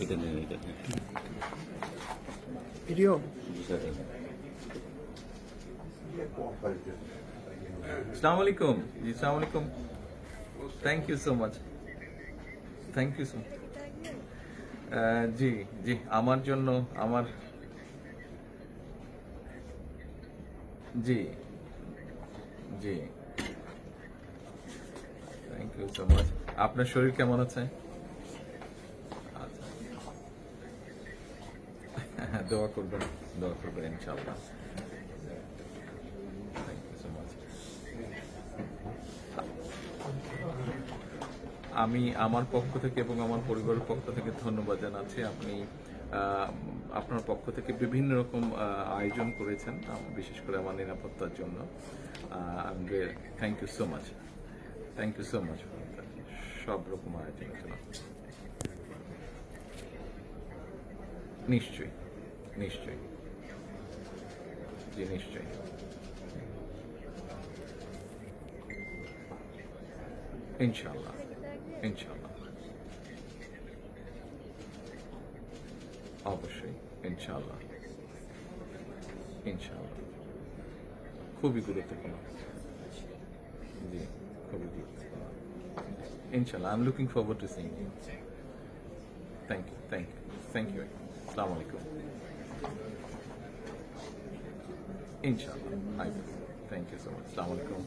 এটা নেই, এটা নেই। ভিডিও अस्सलाम वालेकुम जी, अस्सलाम वालेकुम। Thank you so much, thank you so much. জি জি, আমার জন্য আমার জি জি, থ্যাংক ইউ সো মাচ। আপনার শরীর কেমন আছে? আচ্ছা, দোয়া করবেন, দোয়া করবেন ইনশাআল্লাহ। Thank you so much. আমি আমার পক্ষ থেকে এবং আমার পরিবারের পক্ষ থেকে ধন্যবাদ জানাচ্ছি। আপনি আপনার পক্ষ থেকে বিভিন্ন রকম আয়োজন করেছেন, বিশেষ করে আমার নিরাপত্তার জন্য। Thank you so much, thank you so much সব রকম আয়োজনের জন্য। নিশ্চয়ই, নিশ্চয়ই, জি নিশ্চয়ই। ইনশাআল্লাহ, ইনশাআল্লাহ, অবশ্যই, ইনশাআল্লাহ, ইনশাআল্লাহ। খুবই গুরুত্বপূর্ণ, জি, খুবই গুরুত্বপূর্ণ। ইনশাআল্লাহ, I am looking forward to seeing you. Thank you, thank you, thank you. আসসালামু আলাইকুম। ইনশাআল্লাহ, I will. Thank you so much. আসসালামু আলাইকুম।